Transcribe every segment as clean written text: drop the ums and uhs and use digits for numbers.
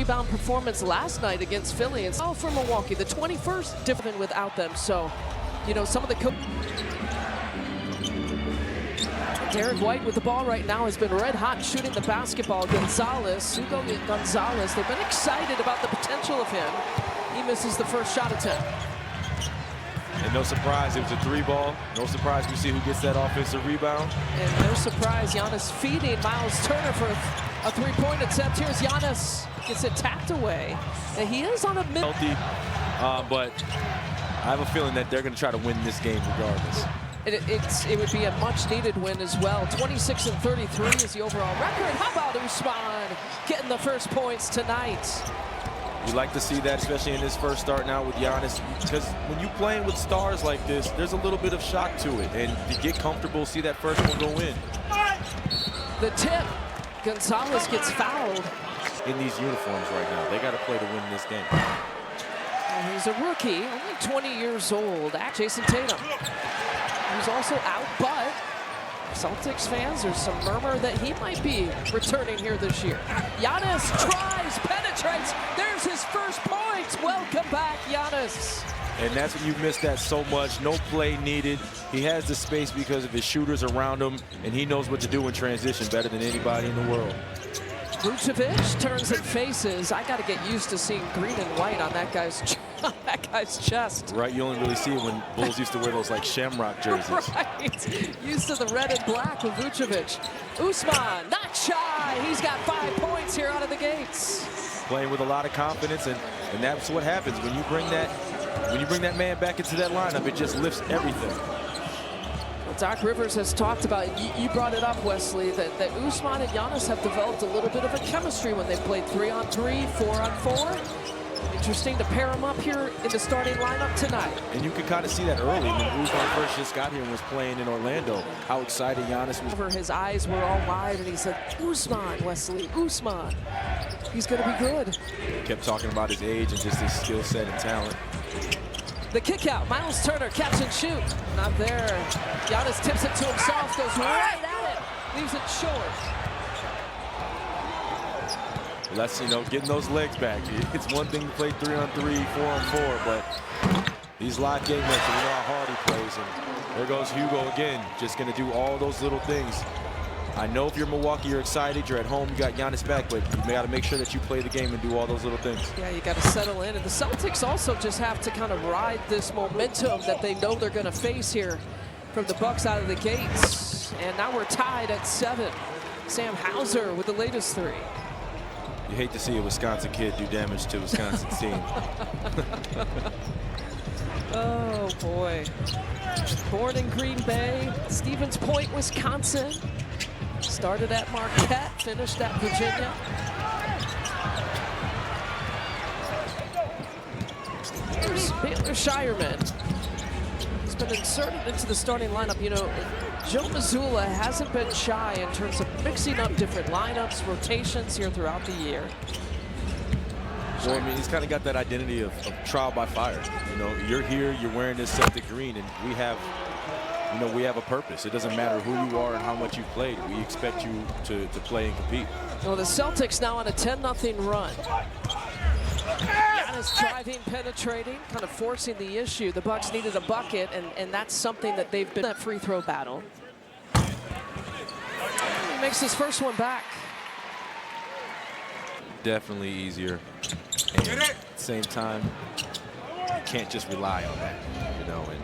rebound performance last night against Philly. And all for Milwaukee, the 21st different without them. So, you know, some of the Derek White with the ball right now has been red hot shooting the basketball. Hugo Gonzalez, they've been excited about the potential of him. He misses the first shot attempt. And no surprise, it was a 3-ball. No surprise we see who gets that offensive rebound. And no surprise, Giannis feeding Miles Turner for a 3-point attempt. Here's Giannis, gets it tapped away. And he is on a mid. But I have a feeling that they're going to try to win this game regardless. It would be a much-needed win as well. 26-33 is the overall record. How about Usman getting the first points tonight? You like to see that, especially in his first start now with Giannis, because when you playing with stars like this, there's a little bit of shock to it, and to get comfortable, see that first one go in. The tip, Gonzalez gets fouled. In these uniforms right now, they got to play to win this game. Well, he's a rookie, only 20 years old. Jason Tatum, who's also out, but Celtics fans, there's some murmur that he might be returning here this year. Giannis tries, penetrates. There's his first points. Welcome back, Giannis. And that's when you miss that so much. No play needed. He has the space because of his shooters around him, and he knows what to do in transition better than anybody in the world. Vucevic turns and faces. I got to get used to seeing green and white on that guy's chest. Right, you only really see it when Bulls used to wear those like shamrock jerseys. Right, used to the red and black with Vucevic. Usman, not shy. He's got 5 points here out of the gates. Playing with a lot of confidence, and that's what happens when you bring that man back into that lineup. It just lifts everything. Doc Rivers has talked about, you brought it up, Wesley, that Usman and Giannis have developed a little bit of a chemistry when they've played 3-on-3, 4-on-4. Interesting to pair them up here in the starting lineup tonight. And you could kind of see that early when Usman first just got here and was playing in Orlando, how excited Giannis was. His eyes were all wide, and he said, Usman, Wesley, Usman. He's going to be good. He kept talking about his age and just his skill set and talent. The kick out, Miles Turner, catch and shoot. Not there. Giannis tips it to himself, goes right at it, leaves it short. Well, that's, you know, getting those legs back. It's one thing to play 3-on-3, 4-on-4, but these live game lengths, you know how hard he plays. And there goes Hugo again, just going to do all those little things. I know if you're Milwaukee, you're excited, you're at home, you got Giannis back, but you got to make sure that you play the game and do all those little things. Yeah, you got to settle in. And the Celtics also just have to kind of ride this momentum that they know they're going to face here from the Bucks out of the gates. And now we're tied at 7. Sam Hauser with the latest 3. You hate to see a Wisconsin kid do damage to Wisconsin's team. Oh, boy. Born in Green Bay, Stevens Point, Wisconsin. Started at Marquette, finished at Virginia. There's Baylor Shireman. He's been inserted into the starting lineup. You know, Joe Mazzulla hasn't been shy in terms of mixing up different lineups, rotations here throughout the year. So, I mean, he's kind of got that identity of trial by fire. You know, you're here, you're wearing this Celtic green, and we have a purpose. It doesn't matter who you are and how much you've played. We expect you to play and compete. Well, the Celtics now on a 10-0 run. Giannis driving, penetrating, kind of forcing the issue. The Bucks needed a bucket, and that's something that they've been in that free throw battle. He makes his first one back. Definitely easier. And at the same time, you can't just rely on that, you know. And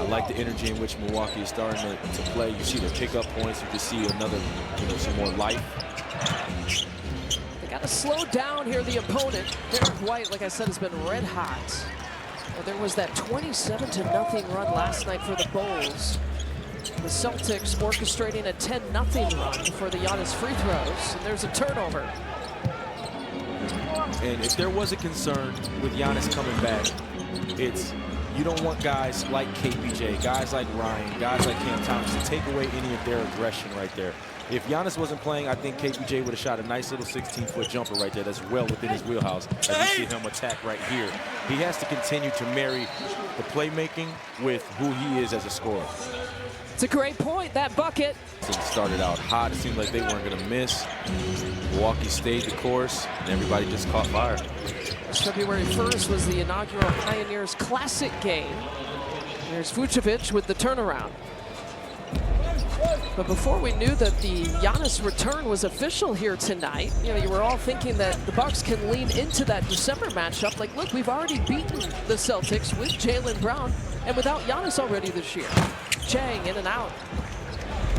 I like the energy in which Milwaukee is starting to play. You see their pickup points. You can see another, you know, some more life. They got to slow down here the opponent. Derek White, like I said, has been red hot. Well, there was that 27-0 run last night for the Bulls. The Celtics orchestrating a 10-0 run for the Giannis free throws. And there's a turnover. And if there was a concern with Giannis coming back, it's you don't want guys like KPJ, guys like Ryan, guys like Cam Thomas to take away any of their aggression right there. If Giannis wasn't playing, I think KPJ would have shot a nice little 16-foot jumper right there. That's well within his wheelhouse. As you see him attack right here. He has to continue to marry the playmaking with who he is as a scorer. It's a great point, that bucket. It started out hot. It seemed like they weren't going to miss. Milwaukee stayed the course, and everybody just caught fire. February 1st was the inaugural Pioneers Classic game. There's Vucevic with the turnaround. But before we knew that the Giannis return was official here tonight, you were all thinking that the Bucks can lean into that December matchup. Like, look, we've already beaten the Celtics with Jaylen Brown and without Giannis already this year. Chang in and out.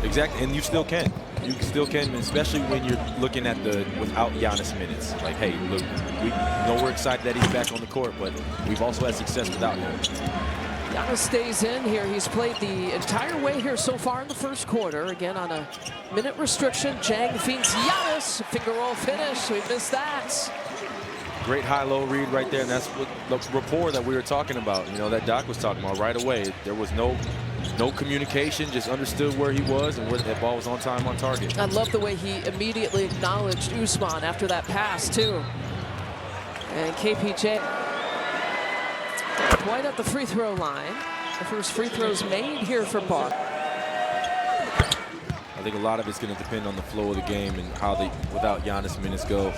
Exactly, and you still can. You still can, especially when you're looking at the without Giannis minutes. Like, hey, look, we know we're excited that he's back on the court, but we've also had success without him. Giannis stays in here. He's played the entire way here so far in the first quarter. Again, on a minute restriction. Chang feeds Giannis. Finger roll finish. We missed that. Great high-low read right there, and that's what the rapport that we were talking about. You know, that Doc was talking about right away. There was no communication, just understood where he was and where that ball was on time, on target. I love the way he immediately acknowledged Usman after that pass, too. And KPJ right at the free throw line. The first free throws made here for Buck. I think a lot of it's going to depend on the flow of the game and how they, without Giannis, minutes go.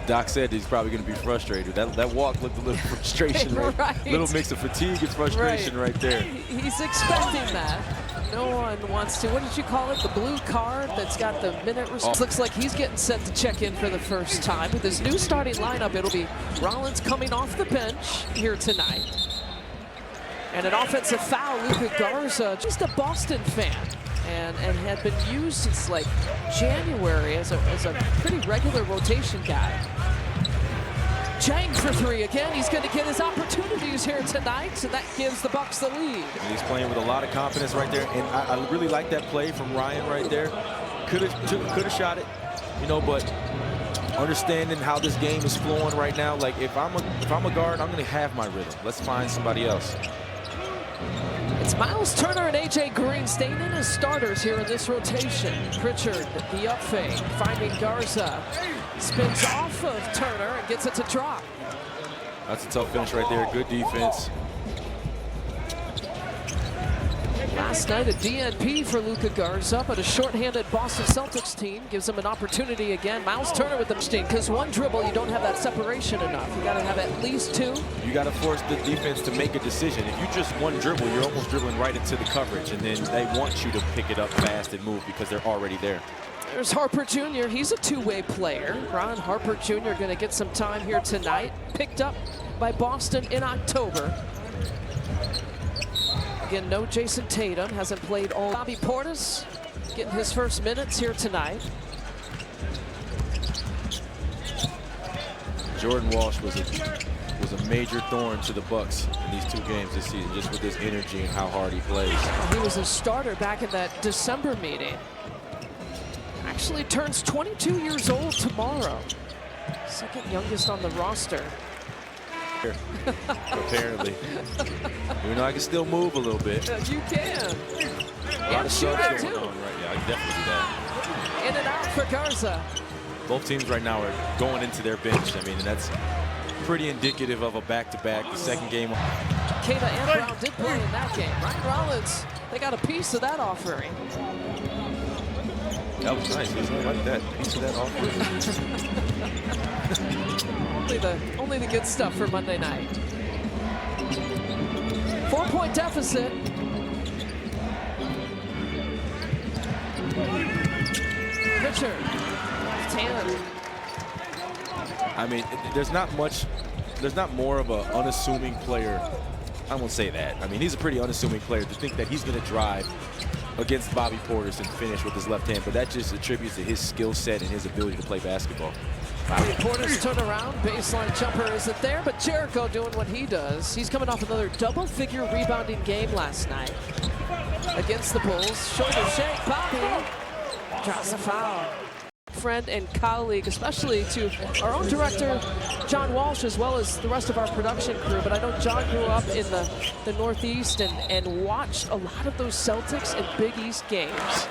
Doc said he's probably going to be frustrated. That walk looked a little frustration, right? Little mix of fatigue and frustration right there. He's expecting that. No one wants to. What did you call it? The blue card that's got the minute restriction. Looks like he's getting set to check in for the first time. With his new starting lineup, it'll be Rollins coming off the bench here tonight. And an offensive foul, Luka Garza, just a Boston fan. And had been used since like January as a pretty regular rotation guy. Chang for three again. He's going to get his opportunities here tonight, and that gives the Bucks the lead. And he's playing with a lot of confidence right there, and I really like that play from Ryan right there. Could have shot it, you know, but understanding how this game is flowing right now. Like if I'm a guard, I'm going to have my rhythm. Let's find somebody else. It's Miles Turner and A.J. Green staying in as starters here in this rotation. Pritchard, the up fake, finding Garza. Spins off of Turner and gets it to drop. That's a tough finish right there. Good defense. Last night, a DNP for Luka Garza, but a shorthanded Boston Celtics team gives him an opportunity again. Miles Turner with the mistake, because one dribble, you don't have that separation enough. You got to have at least two. You got to force the defense to make a decision. If you just one dribble, you're almost dribbling right into the coverage, and then they want you to pick it up fast and move because they're already there. There's Harper Jr. He's a two-way player. Ron Harper Jr. going to get some time here tonight. Picked up by Boston in October. Again, no Jason Tatum, hasn't played all. Bobby Portis getting his first minutes here tonight. Jordan Walsh was a major thorn to the Bucks in these two games this season, just with his energy and how hard he plays. He was a starter back in that December meeting. Actually turns 22 years old tomorrow. Second youngest on the roster. Apparently. You know, I can still move a little bit. You can. A lot of shoot it too. Right. Yeah, I can definitely do that. In and out for Garza. Both teams right now are going into their bench. I mean, that's pretty indicative of a back-to-back. The second game. Kata and Brown did play in that game. Ryan Rollins, they got a piece of that offering. That was nice. I like that piece of that offering. Only the good stuff for Monday night. 4-point deficit. Pritchard, left hand. I mean, there's not more of an unassuming player. I won't say that. I mean, he's a pretty unassuming player to think that he's going to drive against Bobby Portis and finish with his left hand, but that just attributes to his skill set and his ability to play basketball. Bobby Portis turn around, baseline jumper isn't there, but Jericho doing what he does. He's coming off another double-figure rebounding game last night against the Bulls. Shoulder shake, Bobby draws a foul. Friend and colleague, especially to our own director, John Walsh, as well as the rest of our production crew. But I know John grew up in the Northeast and watched a lot of those Celtics and Big East games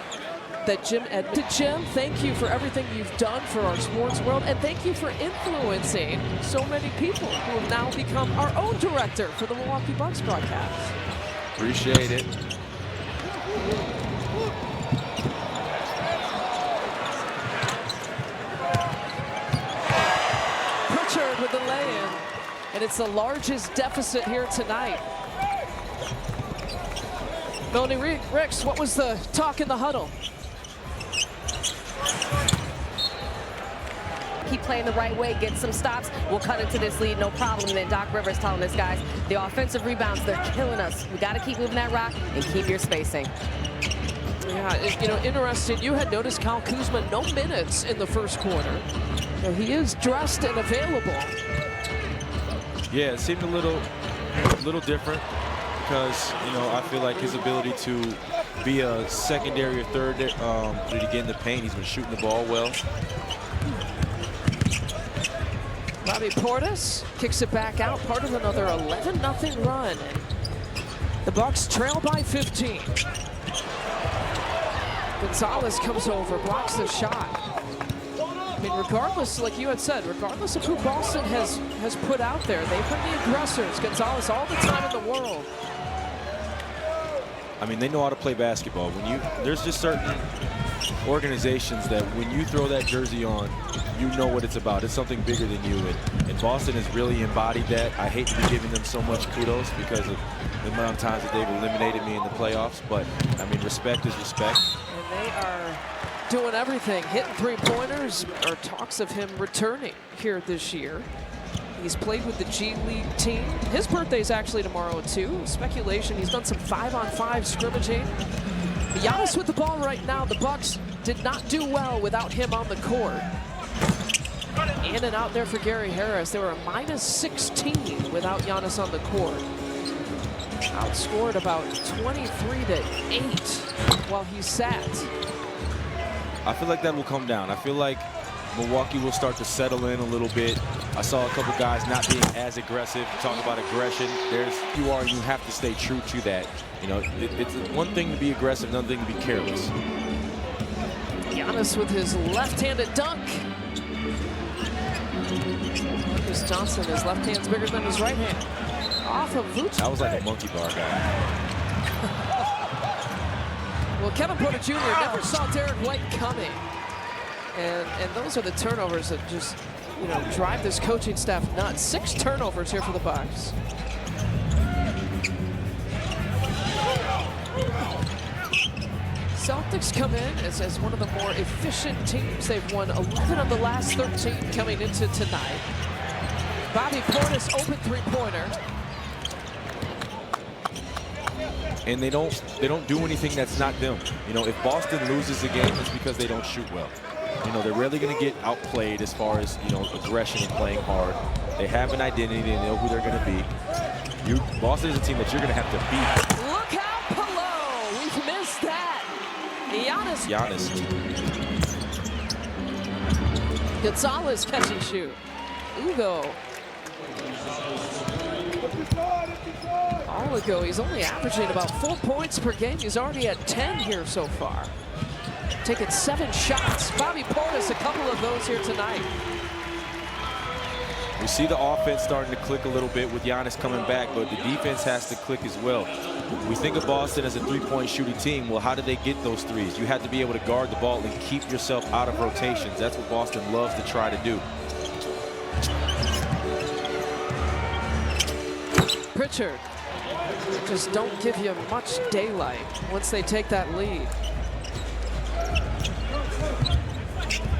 that Jim edited. Jim, thank you for everything you've done for our sports world, and thank you for influencing so many people who have now become our own director for the Milwaukee Bucks broadcast. Appreciate it. Pritchard with the lay-in. And it's the largest deficit here tonight. Melanie Ricks, what was the talk in the huddle? Keep playing the right way, get some stops, we'll cut into this lead, no problem. And then Doc Rivers telling us, guys, the offensive rebounds, they're killing us. We got to keep moving that rock and keep your spacing. Yeah, you know, interesting. You had noticed Kyle Kuzma, no minutes in the first quarter. You know, he is dressed and available. Yeah, it seemed a little different because, you know, I feel like his ability to be a secondary or third to get in the paint, he's been shooting the ball well. Bobby Portis kicks it back out, part of another 11-0 run. The Bucks trail by 15. Gonzalez comes over, blocks the shot. I mean, regardless, like you had said, regardless of who Boston has put out there, they've been the aggressors. Gonzalez all the time in the world. I mean, they know how to play basketball. There's just certain organizations that when you throw that jersey on, you know what it's about. It's something bigger than you. And Boston has really embodied that. I hate to be giving them so much kudos because of the amount of times that they've eliminated me in the playoffs. But, I mean, respect is respect. And they are doing everything, hitting three-pointers, or talks of him returning here this year. He's played with the G League team. His birthday's actually tomorrow, too. Speculation, he's done some 5-on-5 scrimmaging. Giannis with the ball right now. The Bucks did not do well without him on the court. In and out there for Gary Harris. They were a -16 without Giannis on the court. Outscored about 23-8 while he sat. I feel like that will come down. I feel like Milwaukee will start to settle in a little bit. I saw a couple guys not being as aggressive. Talk about aggression. You have to stay true to that. You know, it's one thing to be aggressive, another thing to be careless. Giannis with his left-handed dunk. Marcus Johnson, his left hand's bigger than his right hand. Off of Vucevic. That was like a monkey bar guy. Well, Kevin Porter Jr. never saw Derek White coming. And those are the turnovers that just, you know, drive this coaching staff nuts. 6 turnovers here for the Bucks. Celtics come in as one of the more efficient teams. They've won 11 of the last 13 coming into tonight. Bobby Portis, open three-pointer. And they don't do anything that's not them. You know, if Boston loses a game, it's because they don't shoot well. You know, they're rarely going to get outplayed as far as, you know, aggression and playing hard. They have an identity. They know who they're going to be. Boston is a team that you're going to have to beat. Look out below. We've missed that. Giannis. Gonzalez catch and shoot. Ugo. Oligo, he's only averaging about 4 points per game. He's already at 10 here so far. Taking 7 shots. Bobby Portis, a couple of those here tonight. We see the offense starting to click a little bit with Giannis coming back, but the defense has to click as well. We think of Boston as a three-point shooting team. Well, how do they get those threes? You have to be able to guard the ball and keep yourself out of rotations. That's what Boston loves to try to do. Pritchard just don't give you much daylight once they take that lead.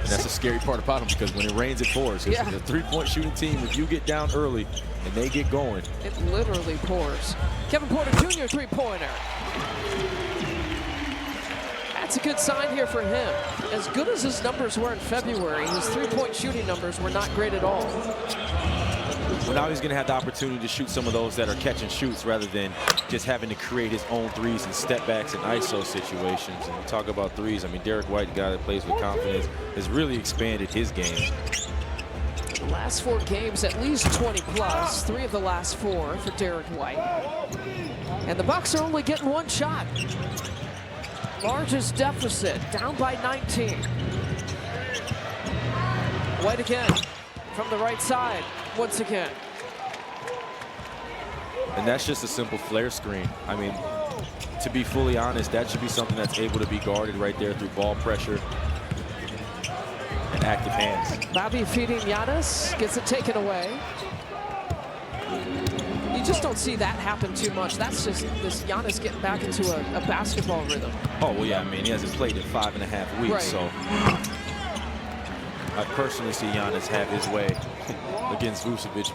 And that's the scary part about them, because when it rains, it pours. Yeah. The three-point shooting team, if you get down early and they get going, it literally pours. Kevin Porter Jr. three-pointer. That's a good sign here for him. As good as his numbers were in February, his three-point shooting numbers were not great at all. well, now he's going to have the opportunity to shoot some of those that are catch and shoots rather than just having to create his own threes and step backs and ISO situations. And we talk about threes. I mean, Derek White, the guy that plays with confidence, has really expanded his game. The last 4 games, at least 20 plus. 3 of the last 4 for Derek White. And the Bucks are only getting 1 shot. Largest deficit, down by 19. White again from the right side once again. And that's just a simple flare screen. I mean, to be fully honest, that should be something that's able to be guarded right there through ball pressure. And active hands. Bobby feeding Giannis, gets it taken away. You just don't see that happen too much. That's just this Giannis getting back into a basketball rhythm. Oh, well, yeah, I mean, he hasn't played in 5.5 weeks, Right. so I personally see Giannis have his way against Vucevic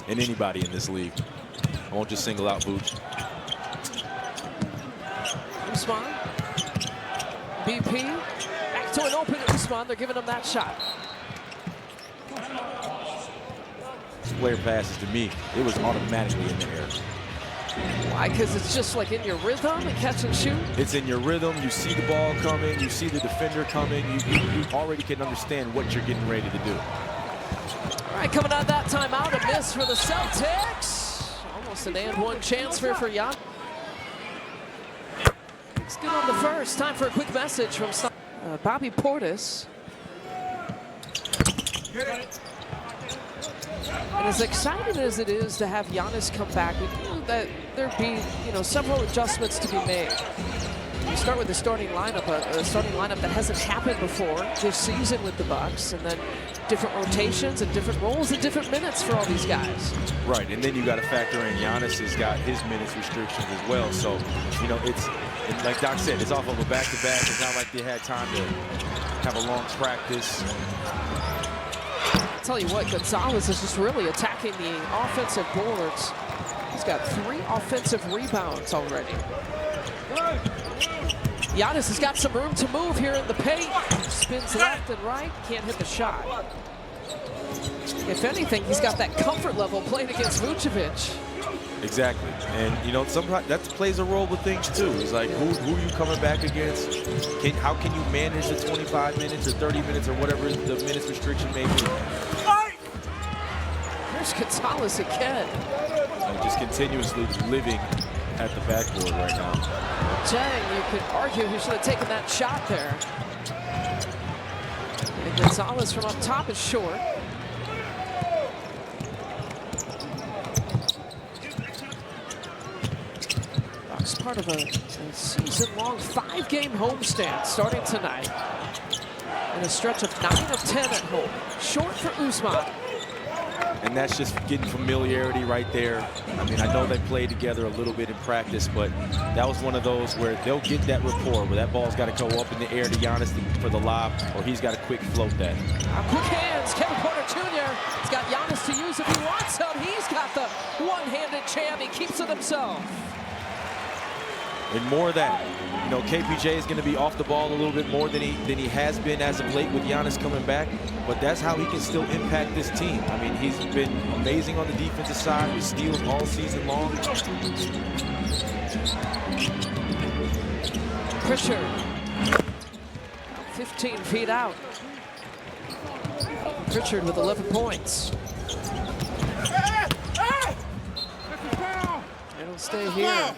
and anybody in this league. I won't just single out Vuce. Usman. BP. Back to an open Usman. They're giving him that shot. Player passes to me, it was automatically in the air. Why? Because it's just like in your rhythm and catch and shoot? It's in your rhythm. You see the ball coming. You see the defender coming. You already can understand what you're getting ready to do. All right, coming out of that timeout, a miss for the Celtics. Almost an and one chance for Giannis. It's good on the first. Time for a quick message from Bobby Portis. And as exciting as it is to have Giannis come back, we knew that there'd be, several adjustments to be made. You start with the starting lineup, a starting lineup that hasn't happened before this season with the Bucks, and then different rotations and different roles and different minutes for all these guys. Right, and then you got to factor in Giannis has got his minutes restrictions as well. So, it's like Doc said, it's off of a back-to-back. It's not like they had time to have a long practice. I'll tell you what, Gonzalez is just really attacking the offensive boards. He's got 3 offensive rebounds already. Giannis has got some room to move here in the paint. Spins left and right, can't hit the shot. If anything, he's got that comfort level playing against Vucevic. Exactly, and sometimes that plays a role with things too. It's like who are you coming back against? How can you manage the 25 minutes or 30 minutes or whatever the minutes restriction may be? Here's Gonzalez again. And just continuously living at the backboard right now. Jang, you could argue he should have taken that shot there. And Gonzalez from up top is short. Bucks part of a season-long 5-game homestand starting tonight. And a stretch of 9 of 10 at home. Short for Usman. And that's just getting familiarity right there. I mean, I know they played together a little bit in practice, but that was one of those where they'll get that rapport, where that ball's got to go up in the air to Giannis for the lob, or he's got to quick float that. Quick hands, Kevin Porter Jr. He's got Giannis to use if he wants him. He's got the one-handed jam. He keeps it himself. And more of that, KPJ is going to be off the ball a little bit more than he has been as of late with Giannis coming back. But that's how he can still impact this team. I mean, he's been amazing on the defensive side with steals all season long. Pritchard, 15 feet out. Pritchard with 11 points. It'll stay here.